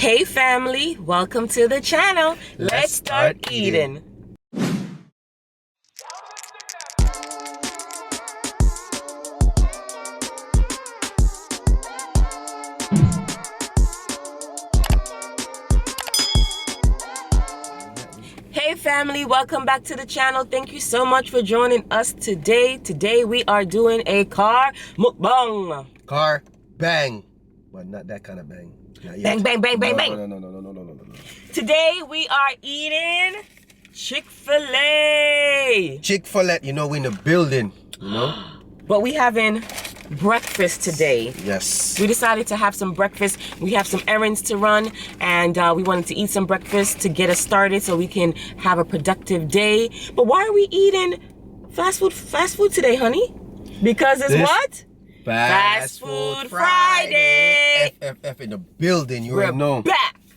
Hey family, welcome to the channel. Let's start eating. Hey family, welcome back to the channel. Thank you so much for joining us today. Today we are doing a car mukbang. Car bang, but not that kind of bang. Bang, bang, bang, bang, bang. No. Today we are eating Chick-fil-A. Chick-fil-A, you know, we in the building, you know. But we having breakfast today. Yes. We decided to have some breakfast. We have some errands to run, and we wanted to eat some breakfast to get us started so we can have a productive day. But why are we eating fast food today, honey? Because it's what? Fast Food Friday. FFF in the building, you already know.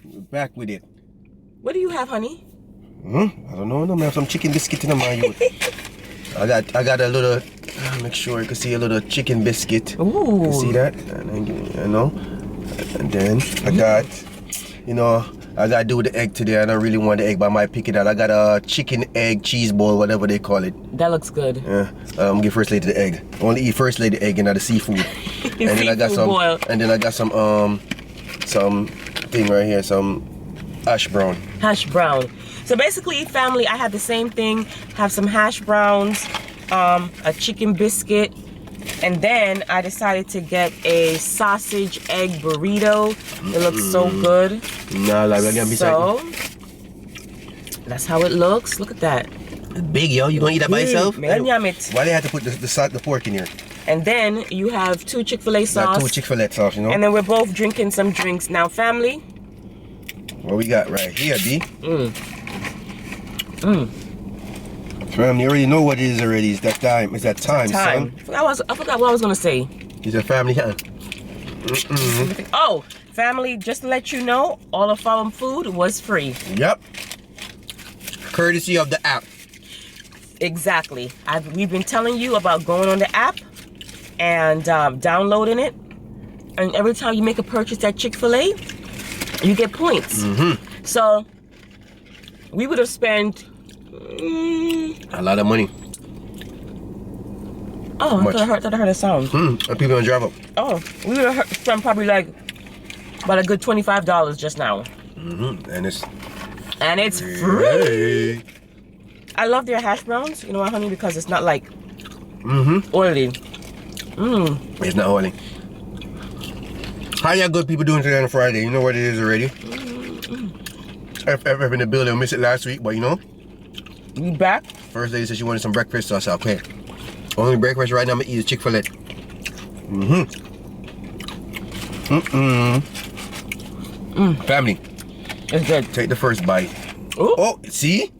We're back with it. What do you have, honey? I don't know. I have some chicken biscuit in my youth. I got a little. Make sure you can see a little chicken biscuit. Ooh. You see that? And then, you know. And then I got, you know, I got to do with the egg today. I don't really want the egg, but I might pick it out. I got a chicken egg cheese bowl, whatever they call it. That looks good. Yeah. Give first lady the egg. I only eat first lady egg and not the seafood. And then I got some. Boil. And then I got some thing right here, some hash brown. Hash brown. So basically, family, I had the same thing. Have some hash browns, a chicken biscuit, and then I decided to get a sausage egg burrito. It looks so good. So that's how it looks. Look at that. Big, yo. You gonna eat that by yourself? Man, yum it. Why they have to put the pork in here? And then you have two Chick-fil-A sauce. Two Chick-fil-A sauce, you know. And then we're both drinking some drinks now, family. What we got right here, B? Fam, you already know what it is already. It's that time. It's that time, son. I forgot what I was gonna say. It's a family time. Oh, family, just to let you know, all of our food was free. Yep. Courtesy of the app. Exactly. We've been telling you about going on the app and downloading it. And every time you make a purchase at Chick-fil-A, you get points. So we would have spent a lot of money. Oh, I thought I heard a sound. People gonna drive up. Oh, we would have spent probably like about a good $25 just now. And it's free. I love their hash browns. You know what, honey? Because it's not like oily. It's not oily. How y'all good people doing today on Friday? You know what it is already. FF in the building. I missed it last week, but you know. You back? First lady said she wanted some breakfast, so I said, okay. Only breakfast right now I'm gonna eat is Chick-fil-A. Family. It's good. Take the first bite. Ooh. Oh, see?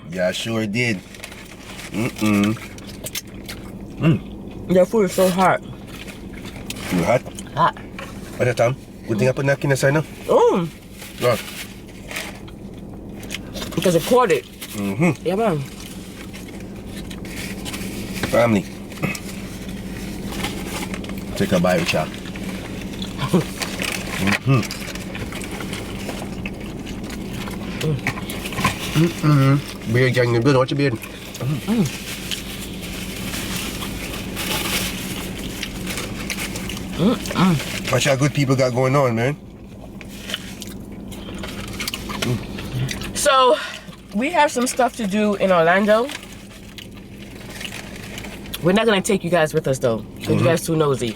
Yeah, I sure did. Your food is so hot. You hot? Hot. At that time? Good thing I put napkin aside now. Oh. Yeah. Because it caught it. Yeah, man. Family. Take a bite with y'all. Beard gang in the building. What's your beard? Watch how good people got going on, man. So, we have some stuff to do in Orlando. We're not going to take you guys with us, though, because you guys too nosy.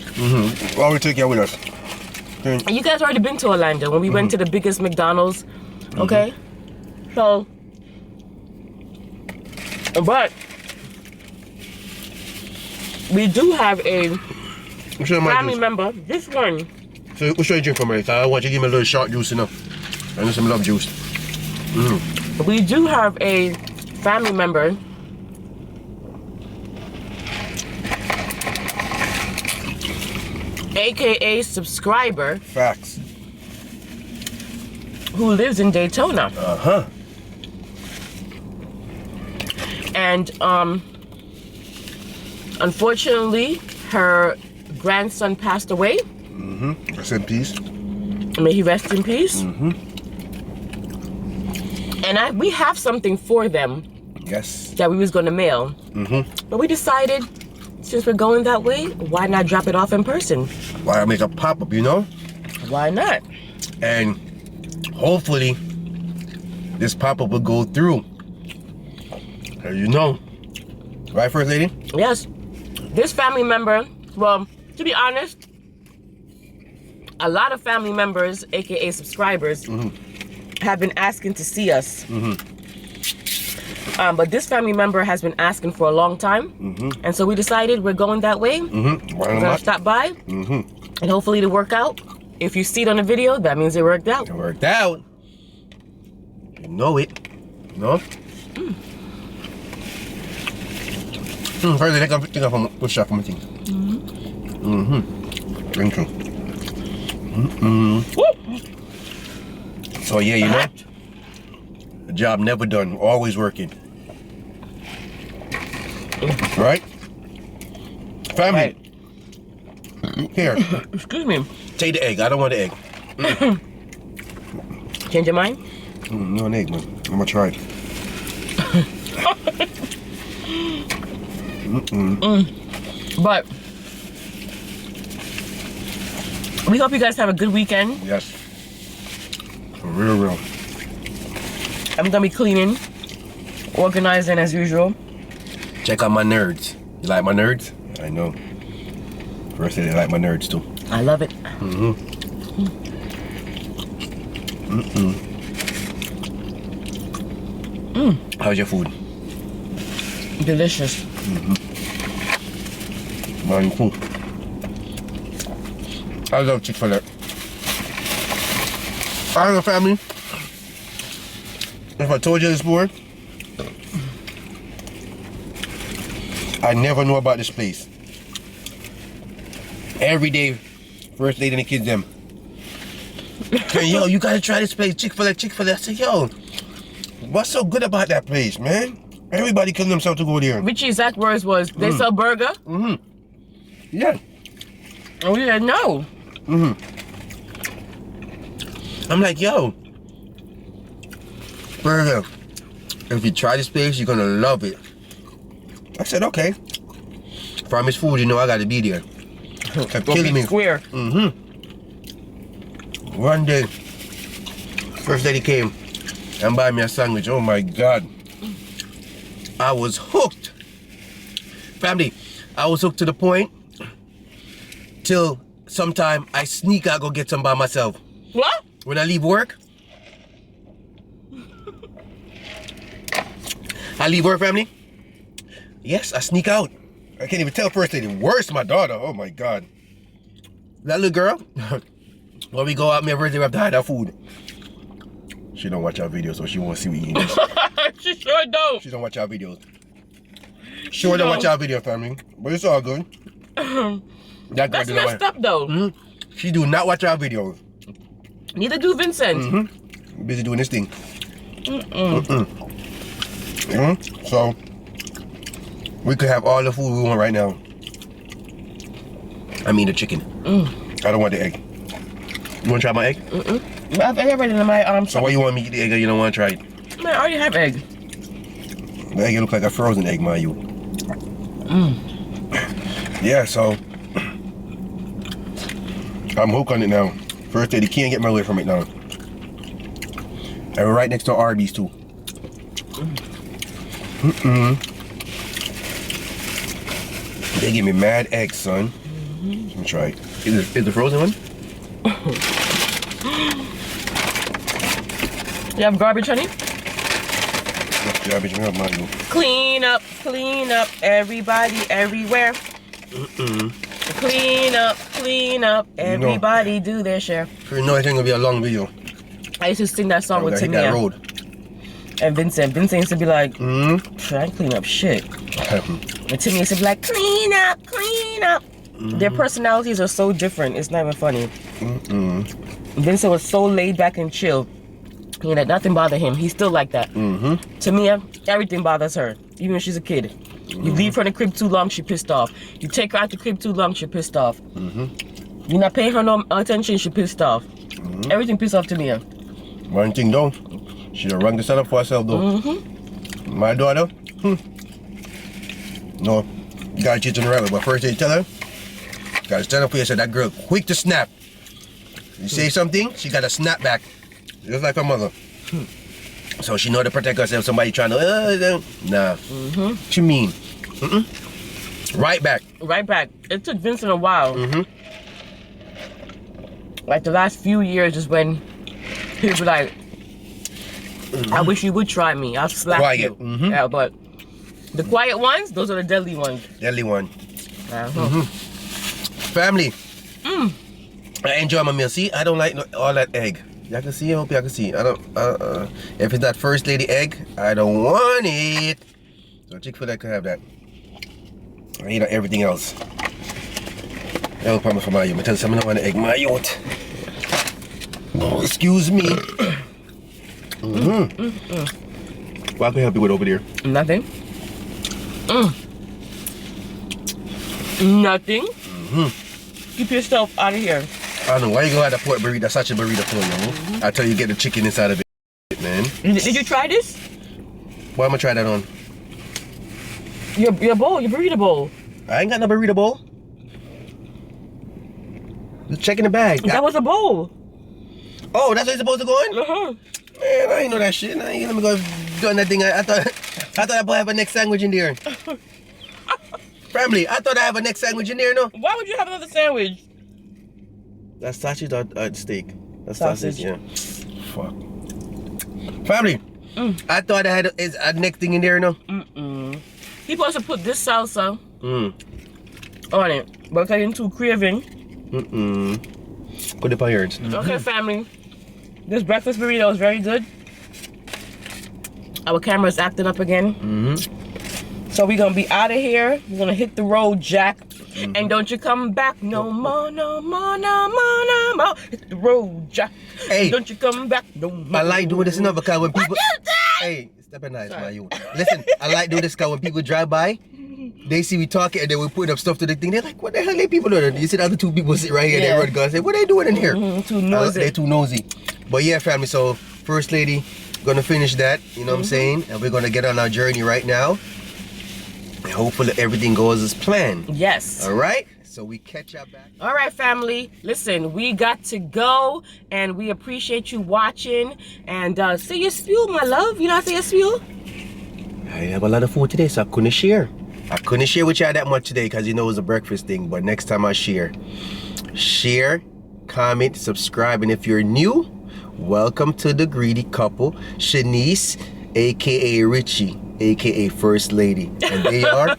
Why we take you with us? You guys already been to Orlando when we went to the biggest McDonald's, okay? So, but we do have a family member. This one. So, what should I drink from here? I want you to give me a little short juice enough. I need some love juice. We do have a family member aka subscriber. Facts. Who lives in Daytona. And unfortunately her grandson passed away. Rest in peace. May he rest in peace. And we have something for them. Yes. That we was gonna mail. But we decided, since we're going that way, why not drop it off in person? Why not make a pop-up, you know? Why not? And hopefully, this pop-up will go through. You know. Right, First Lady? Yes. This family member, well, to be honest, a lot of family members, aka subscribers, have been asking to see us. But this family member has been asking for a long time. And so we decided we're going that way. We're gonna stop by. And hopefully it'll work out. If you see it on the video, that means it worked out. It worked out. You know it. No? First, take off my push off my thing. Thank you. So yeah, you know, the job never done, always working. Right? Family. Right. Here. Excuse me. Take the egg. I don't want the egg. Change your mind? No, an egg, man. I'm gonna try it. But we hope you guys have a good weekend. Yes. For real. I'm gonna be cleaning, organizing as usual. Check out my nerds. You like my nerds? I know. First, they like my nerds too. I love it. How's your food? Delicious. Mine too. I love Chick-fil-A. I don't know, family. If I told you this before, I never knew about this place. Every day, First Lady and the kids them. Hey, yo, you gotta try this place, Chick-fil-A. I said, yo, what's so good about that place, man? Everybody killing themselves to go there. Richie's exact words was, they sell burger? Yeah. And we said no. I'm like, yo, burger, if you try this place, you're gonna love it. I said, okay. From his food, you know I gotta be there. Kept killing me. Square. One day, First Lady came and bought me a sandwich. Oh my God. I was hooked. Family, I was hooked to the point till sometime I sneak out, go get some by myself. What? When I leave work. I leave work, family. Yes, I sneak out. I can't even tell First Lady. Worse, my daughter. Oh my God. That little girl. When we go out, me and First Lady have to hide our food. She don't watch our videos, so she won't see we eating this. She sure don't. She don't watch our videos. Sure don't watch our video, family. But it's all good. That's messed up though. She do not watch our videos. Neither do Vincent. Busy doing this thing. So we could have all the food we want right now. I mean the chicken. I don't want the egg. You want to try my egg? I have egg already in my So why you want me to eat the egg and you don't want to try it? Man, I already have egg. The egg look like a frozen egg, man, you. Yeah, so I'm hooked on it now. First Lady can't get my way from it now. And we're right next to Arby's too. They give me mad eggs, son. Let me try it. Is the frozen one? You have garbage, honey? That's garbage. We have mine. Clean up, everybody, everywhere. Clean up, everybody do their share. You know, I think it'll be a long video. I used to sing that song with Tamia and Vincent. Vincent used to be like, I ain't clean up shit. And Timmy used to be like, clean up. Their personalities are so different, it's not even funny. Vincent was so laid back and chill. You know, nothing bothered him. He's still like that. Tamia, everything bothers her, even when she's a kid. You leave her in the crib too long, she pissed off. You take her out the crib too long, she pissed off. You're not paying her no attention, she pissed off. Everything pissed off to me. One thing though, she done rang the son up for herself though. My daughter, no, gotta teach her right. But first they tell her, gotta stand up for yourself. That girl quick to snap. You say something, she gotta snap back, just like her mother. So she know to protect herself. Somebody trying to, nah. What you mean? Right back. Right back. It took Vincent a while. Like the last few years is when he was like, I wish you would try me. I'll slap you. Yeah, but the quiet ones, those are the deadly ones. Deadly one. Family. I enjoy my meal. See, I don't like all that egg. Y'all can see, I hope y'all can see. I don't, if it's that first lady egg, I don't want it. So Chick-fil-A could have that. I eat everything else. No problem for my youth. I tell you something, I don't want the egg. My youth. Oh, excuse me. What can I help you with over there? Nothing. Nothing. Keep yourself out of here. I don't know why you gonna have that pork burrito. That's such a burrito for you. I tell you, get the chicken inside of it, man. Did you try this? Why am I try that on? Your bowl, your burrito bowl. I ain't got no burrito bowl. Just checking the bag. That was a bowl. Oh, that's what it's supposed to go in? Man, I ain't know that shit. I ain't let me go doing that thing. I thought I boy have a neck sandwich in there. Family, I thought I have a neck sandwich in there, no? Why would you have another sandwich? That's sausage or steak? That's sausage. Yeah. Fuck. Family, I thought I had a neck thing in there, no? He supposed to put this salsa on it, but I'm too craving. Put it on yours. Okay, family. This breakfast burrito is very good. Our camera's acting up again. So we're gonna be out of here. We're gonna hit the road, Jack. And don't you come back no more, no more, no more, no more. Hit the road, Jack. Hey. Don't you come back no more. I like doing this enough because when people... Hey, step in nice, my youth. Listen, I like doing this because when people drive by, they see me talking and then we put up stuff to the thing. They're like, what the hell are people doing? You see the other two people sit right here, they run guns. Say, what are they doing in here? Too nosy. They're too nosy. But yeah, family, so First Lady, gonna finish that, you know what I'm saying? And we're gonna get on our journey right now. And hopefully everything goes as planned. Yes. All right? So we catch up back. All right, family. Listen, we got to go, and we appreciate you watching. And say your spiel, my love. You know how to say your spiel? I have a lot of food today, so I couldn't share. I couldn't share with y'all that much today because you know it was a breakfast thing. But next time I share. Share, comment, subscribe. And if you're new, welcome to the Greedy Couple. Shanice, a.k.a. Richie, a.k.a. First Lady. And they are...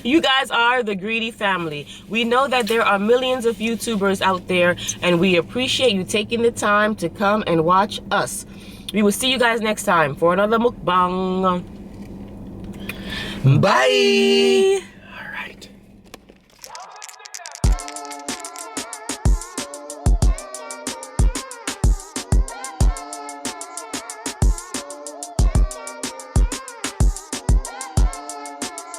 You guys are the Greedy family. We know that there are millions of YouTubers out there, and we appreciate you taking the time to come and watch us. We will see you guys next time for another mukbang. Bye!